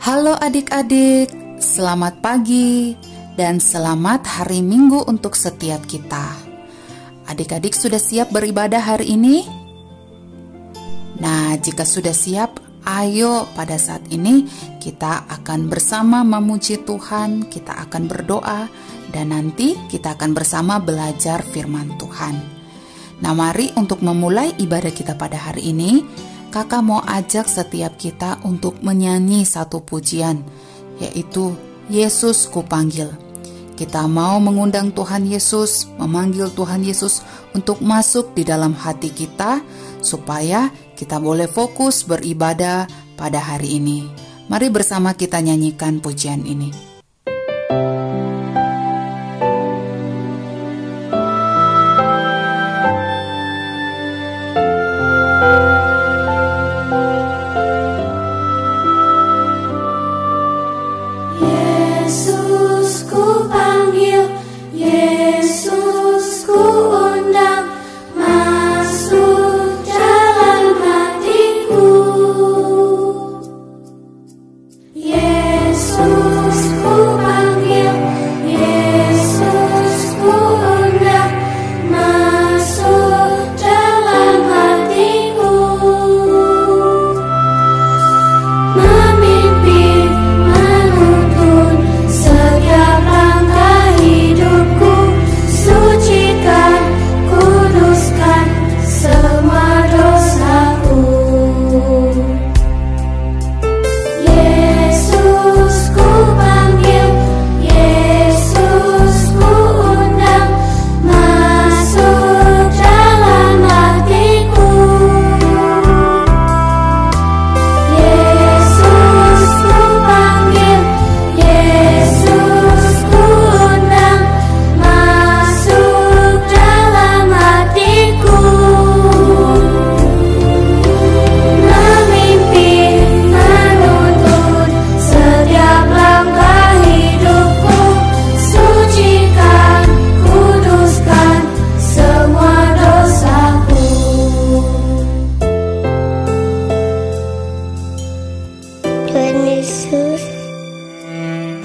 Halo adik-adik, selamat pagi dan selamat hari Minggu untuk setiap kita. Adik-adik sudah siap beribadah hari ini? Nah, jika sudah siap, ayo pada saat ini kita akan bersama memuji Tuhan, kita akan berdoa, dan nanti kita akan bersama belajar firman Tuhan. Nah, mari untuk memulai ibadah kita pada hari ini, Kakak mau ajak setiap kita untuk menyanyi satu pujian, yaitu Yesus Kupanggil. Kita mau mengundang Tuhan Yesus, memanggil Tuhan Yesus untuk masuk di dalam hati kita, supaya kita boleh fokus beribadah pada hari ini. Mari bersama kita nyanyikan pujian ini.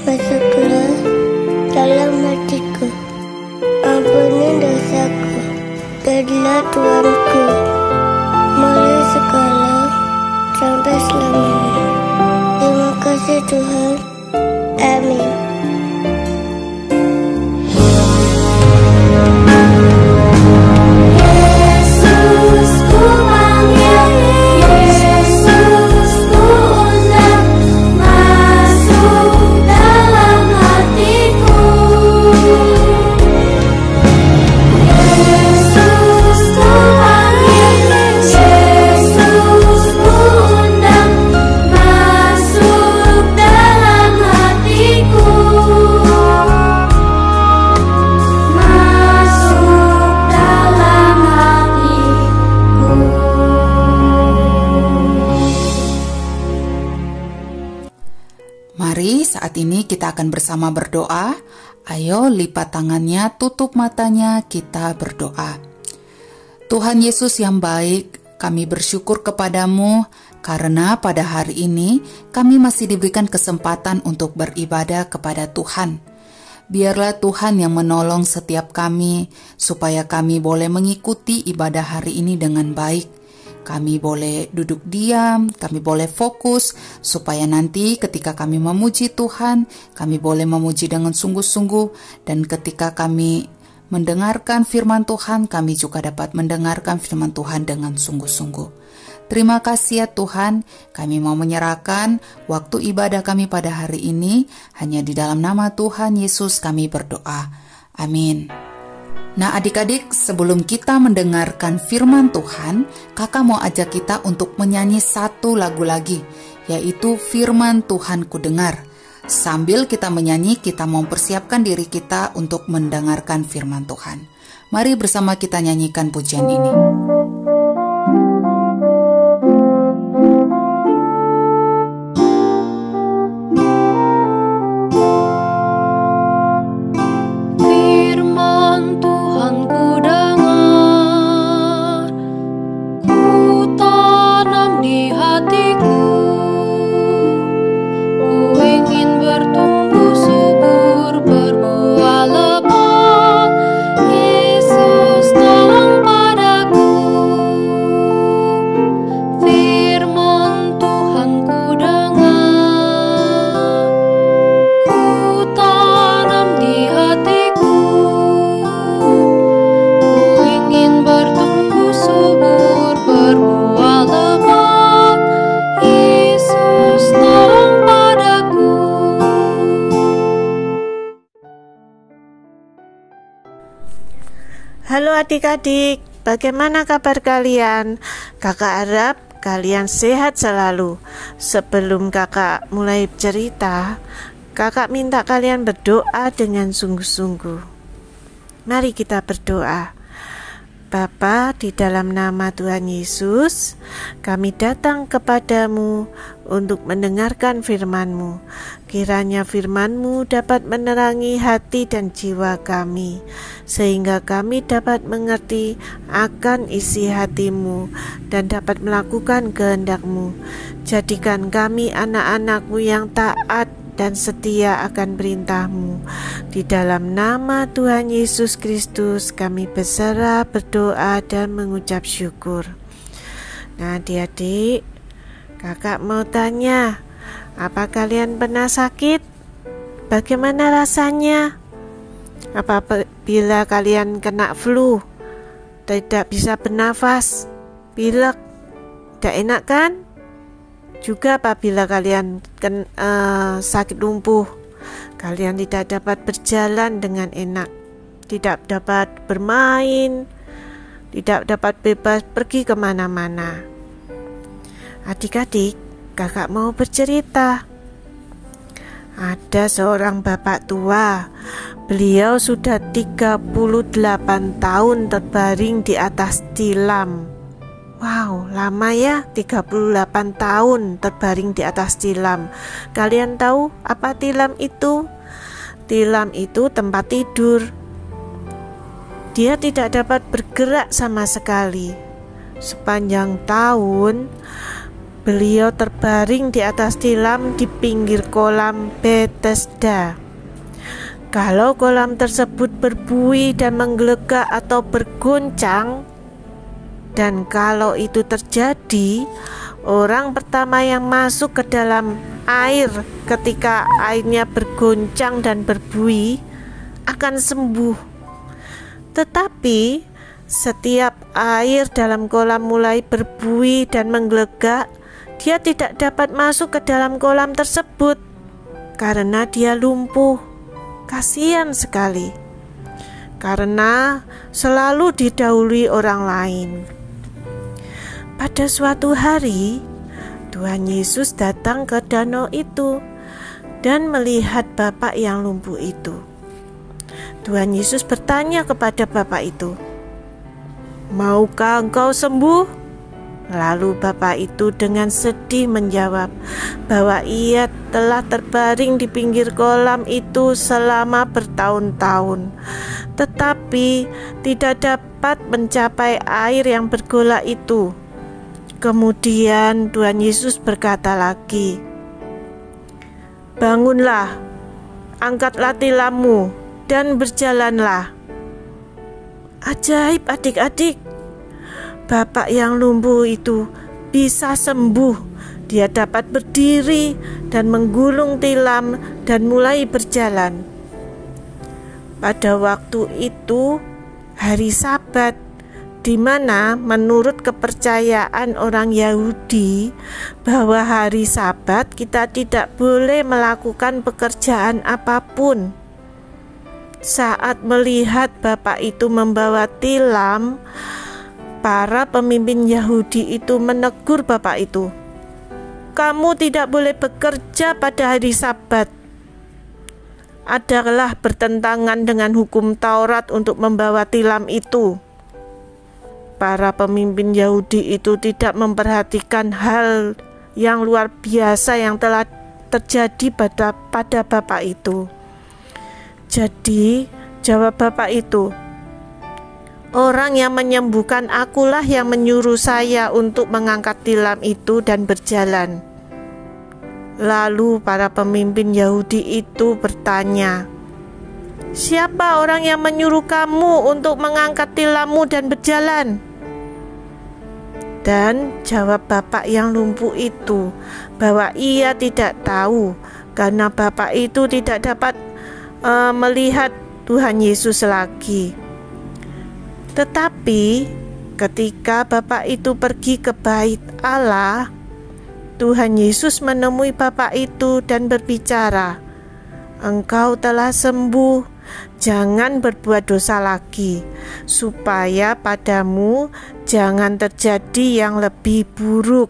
Masuklah dalam hatiku, ampuni dosaku, jadilah Tuanku, mulai sekarang sampai selamanya. Terima kasih Tuhan, amin. Mari saat ini kita akan bersama berdoa. Ayo lipat tangannya, tutup matanya, kita berdoa. Tuhan Yesus yang baik, kami bersyukur kepadamu karena pada hari ini kami masih diberikan kesempatan untuk beribadah kepada Tuhan. Biarlah Tuhan yang menolong setiap kami supaya kami boleh mengikuti ibadah hari ini dengan baik. Kami boleh duduk diam, kami boleh fokus, supaya nanti ketika kami memuji Tuhan, kami boleh memuji dengan sungguh-sungguh, dan ketika kami mendengarkan firman Tuhan, kami juga dapat mendengarkan firman Tuhan dengan sungguh-sungguh. Terima kasih ya Tuhan, kami mau menyerahkan waktu ibadah kami pada hari ini, hanya di dalam nama Tuhan Yesus kami berdoa. Amin. Nah adik-adik, sebelum kita mendengarkan firman Tuhan, kakak mau ajak kita untuk menyanyi satu lagu lagi, yaitu Firman Tuhan Ku Dengar. Sambil kita menyanyi, kita mau mempersiapkan diri kita untuk mendengarkan firman Tuhan. Mari bersama kita nyanyikan pujian ini. Ku adik-adik, bagaimana kabar kalian? Kakak harap kalian sehat selalu. Sebelum kakak mulai cerita, kakak minta kalian berdoa dengan sungguh-sungguh. Mari kita berdoa. Bapa, di dalam nama Tuhan Yesus, kami datang kepadamu untuk mendengarkan firman-Mu. Kiranya firman-Mu dapat menerangi hati dan jiwa kami, sehingga kami dapat mengerti akan isi hati-Mu dan dapat melakukan kehendak-Mu. Jadikan kami anak-anak-Mu yang taat dan setia akan perintah-Mu. Di dalam nama Tuhan Yesus Kristus kami berserah, berdoa dan mengucap syukur. Nah adik-adik, kakak mau tanya, apa kalian pernah sakit? Bagaimana rasanya? Apabila kalian kena flu, tidak bisa bernafas, pilek, tidak enak kan? Juga apabila kalian sakit lumpuh, kalian tidak dapat berjalan dengan enak, tidak dapat bermain, tidak dapat bebas pergi kemana-mana. Adik-adik, kakak mau bercerita. Ada seorang bapak tua, beliau sudah 38 tahun terbaring di atas tilam. Wow, lama ya, 38 tahun terbaring di atas tilam. Kalian tahu apa tilam itu? Tilam itu tempat tidur. Dia tidak dapat bergerak sama sekali. Sepanjang tahun, beliau terbaring di atas tilam di pinggir kolam Bethesda. Kalau kolam tersebut berbuih dan menggelegak atau bergoncang, dan kalau itu terjadi, orang pertama yang masuk ke dalam air ketika airnya bergoncang dan berbuih akan sembuh. Tetapi setiap air dalam kolam mulai berbuih dan menggelegak, dia tidak dapat masuk ke dalam kolam tersebut karena dia lumpuh. Kasihan sekali, karena selalu didahului orang lain. Pada suatu hari, Tuhan Yesus datang ke danau itu dan melihat bapak yang lumpuh itu. Tuhan Yesus bertanya kepada bapak itu, "Maukah engkau sembuh?" Lalu bapak itu dengan sedih menjawab bahwa ia telah terbaring di pinggir kolam itu selama bertahun-tahun, tetapi tidak dapat mencapai air yang bergolak itu. Kemudian Tuhan Yesus berkata lagi, "Bangunlah, angkatlah tilammu dan berjalanlah." Ajaib adik-adik, bapak yang lumpuh itu bisa sembuh. Dia dapat berdiri dan menggulung tilam dan mulai berjalan. Pada waktu itu hari Sabat, di mana menurut kepercayaan orang Yahudi bahwa hari Sabat kita tidak boleh melakukan pekerjaan apapun. Saat melihat bapak itu membawa tilam, para pemimpin Yahudi itu menegur bapak itu, "Kamu tidak boleh bekerja pada hari Sabat. Adalah bertentangan dengan hukum Taurat untuk membawa tilam itu." Para pemimpin Yahudi itu tidak memperhatikan hal yang luar biasa yang telah terjadi pada bapak itu. Jadi, jawab bapak itu, "Orang yang menyembuhkan akulah yang menyuruh saya untuk mengangkat tilam itu dan berjalan." Lalu para pemimpin Yahudi itu bertanya, "Siapa orang yang menyuruh kamu untuk mengangkat tilammu dan berjalan?" Dan jawab bapak yang lumpuh itu bahwa ia tidak tahu karena bapak itu tidak dapat melihat Tuhan Yesus lagi. Tetapi ketika bapak itu pergi ke bait Allah, Tuhan Yesus menemui bapak itu dan berbicara, "Engkau telah sembuh jangan berbuat dosa lagi, supaya padamu jangan terjadi yang lebih buruk.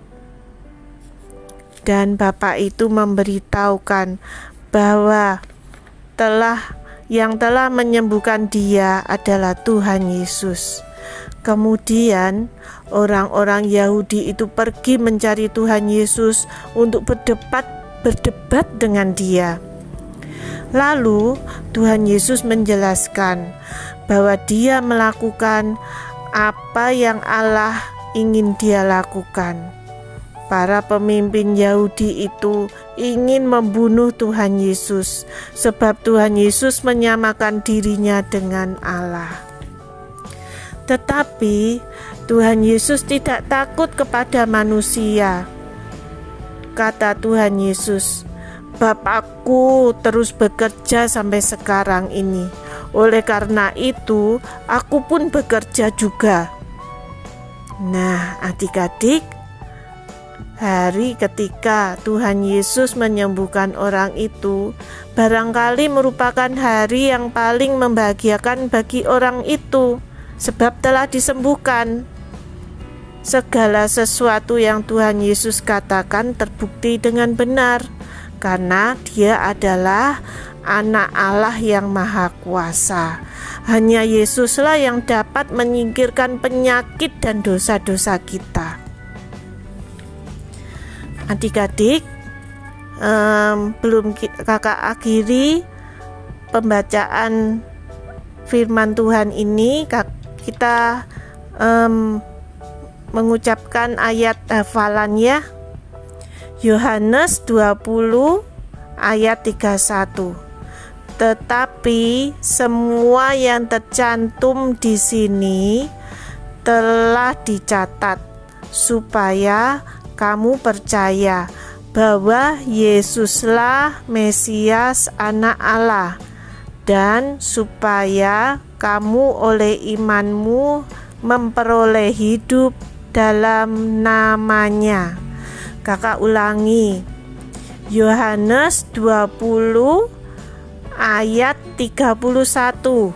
Dan Bapa itu memberitahukan bahwa yang telah menyembuhkan dia adalah Tuhan Yesus. Kemudian orang-orang Yahudi itu pergi mencari Tuhan Yesus untuk berdebat dengan dia. Lalu Tuhan Yesus menjelaskan bahwa dia melakukan apa yang Allah ingin dia lakukan. Para pemimpin Yahudi itu ingin membunuh Tuhan Yesus, sebab Tuhan Yesus menyamakan dirinya dengan Allah. Tetapi Tuhan Yesus tidak takut kepada manusia. Kata Tuhan Yesus, Bapakku terus bekerja sampai sekarang ini. Oleh karena itu, aku pun bekerja juga. Nah, adik-adik, hari ketika Tuhan Yesus menyembuhkan orang itu barangkali merupakan hari yang paling membahagiakan bagi orang itu, sebab telah disembuhkan. Segala sesuatu yang Tuhan Yesus katakan terbukti dengan benar, karena dia adalah Anak Allah yang Maha Kuasa. Hanya Yesuslah yang dapat menyingkirkan penyakit dan dosa-dosa kita. Adik-adik, belum kakak akhiri pembacaan firman Tuhan ini, kita mengucapkan ayat hafalan ya. Yohanes 20 ayat 31. Tetapi semua yang tercantum di sini telah dicatat supaya kamu percaya bahwa Yesuslah Mesias Anak Allah, dan supaya kamu oleh imanmu memperoleh hidup dalam namanya. Kakak ulangi, Yohanes 20 ayat 31.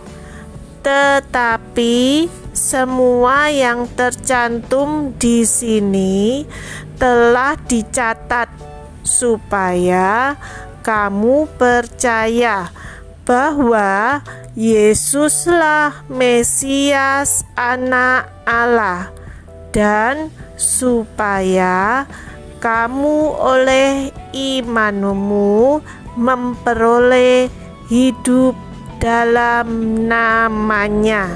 Tetapi semua yang tercantum di sini telah dicatat supaya kamu percaya bahwa Yesuslah Mesias Anak Allah, dan supaya kamu oleh imanmu memperoleh hidup dalam namanya.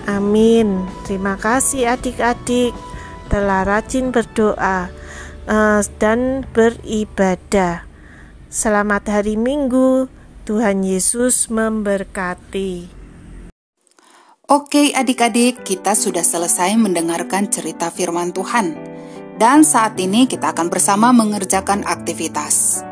Amin. Terima kasih adik-adik telah rajin berdoa dan beribadah. Selamat hari Minggu. Tuhan Yesus memberkati. Oke adik-adik, kita sudah selesai mendengarkan cerita firman Tuhan. Dan saat ini kita akan bersama mengerjakan aktivitas.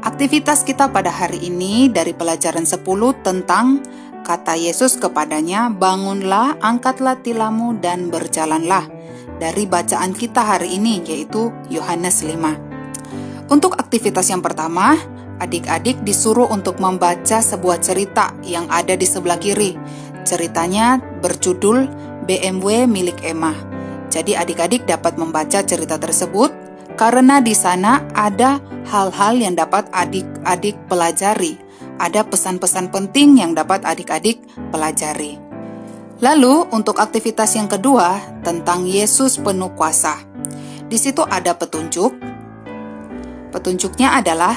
Aktivitas kita pada hari ini dari pelajaran 10 tentang kata Yesus kepadanya, bangunlah, angkatlah tilammu dan berjalanlah. Dari bacaan kita hari ini yaitu Yohanes 5. Untuk aktivitas yang pertama, adik-adik disuruh untuk membaca sebuah cerita yang ada di sebelah kiri. Ceritanya berjudul BMW milik Emma. Jadi adik-adik dapat membaca cerita tersebut karena di sana ada hal-hal yang dapat adik-adik pelajari. Ada pesan-pesan penting yang dapat adik-adik pelajari. Lalu untuk aktivitas yang kedua tentang Yesus penuh kuasa. Di situ ada petunjuk. Petunjuknya adalah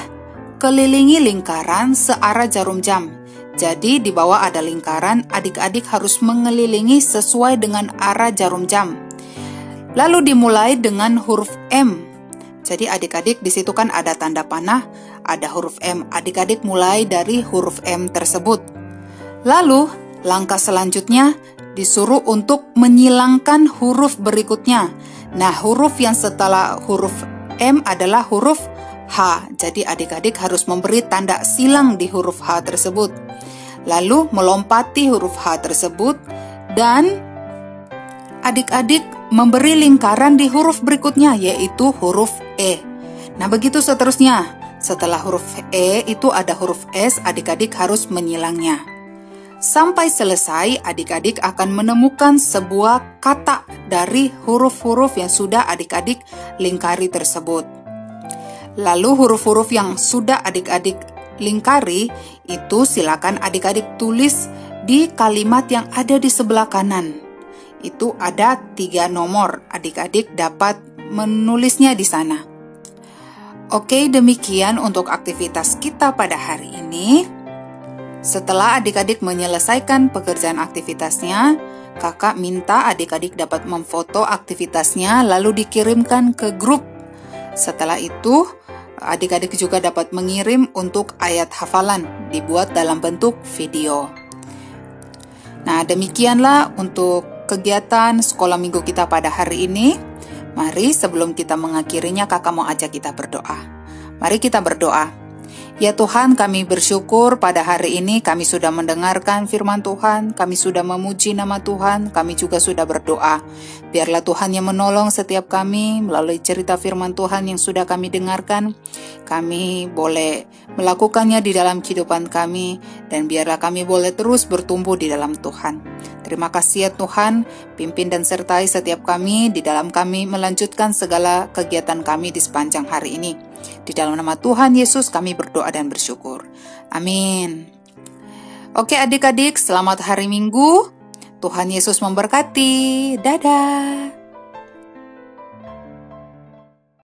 kelilingi lingkaran searah jarum jam. Jadi di bawah ada lingkaran, adik-adik harus mengelilingi sesuai dengan arah jarum jam. Lalu dimulai dengan huruf M. Jadi adik-adik di situ kan ada tanda panah, ada huruf M. Adik-adik mulai dari huruf M tersebut. Lalu langkah selanjutnya disuruh untuk menyilangkan huruf berikutnya. Nah, huruf yang setelah huruf M adalah huruf H. Jadi adik-adik harus memberi tanda silang di huruf H tersebut. Lalu melompati huruf H tersebut dan adik-adik memberi lingkaran di huruf berikutnya yaitu huruf E. Nah, begitu seterusnya. Setelah huruf E itu ada huruf S, adik-adik harus menyilangnya. Sampai selesai, adik-adik akan menemukan sebuah kata dari huruf-huruf yang sudah adik-adik lingkari tersebut. Lalu huruf-huruf yang sudah adik-adik lingkari itu silakan adik-adik tulis di kalimat yang ada di sebelah kanan. Itu ada 3 nomor, adik-adik dapat menulisnya di sana. Oke, demikian untuk aktivitas kita pada hari ini. Setelah adik-adik menyelesaikan pekerjaan aktivitasnya, kakak minta adik-adik dapat memfoto aktivitasnya lalu dikirimkan ke grup. Setelah itu, adik-adik juga dapat mengirim untuk ayat hafalan dibuat dalam bentuk video. Nah, demikianlah untuk kegiatan sekolah minggu kita pada hari ini. Mari sebelum kita mengakhirinya, kakak mau ajak kita berdoa. Mari kita berdoa. Ya Tuhan, kami bersyukur pada hari ini kami sudah mendengarkan firman Tuhan, kami sudah memuji nama Tuhan, kami juga sudah berdoa. Biarlah Tuhan yang menolong setiap kami melalui cerita firman Tuhan yang sudah kami dengarkan. Kami boleh melakukannya di dalam kehidupan kami, dan biarlah kami boleh terus bertumbuh di dalam Tuhan. Terima kasih ya Tuhan, pimpin dan sertai setiap kami di dalam kami melanjutkan segala kegiatan kami di sepanjang hari ini. Di dalam nama Tuhan Yesus kami berdoa dan bersyukur. Amin. Oke adik-adik, selamat hari Minggu. Tuhan Yesus memberkati. Dadah.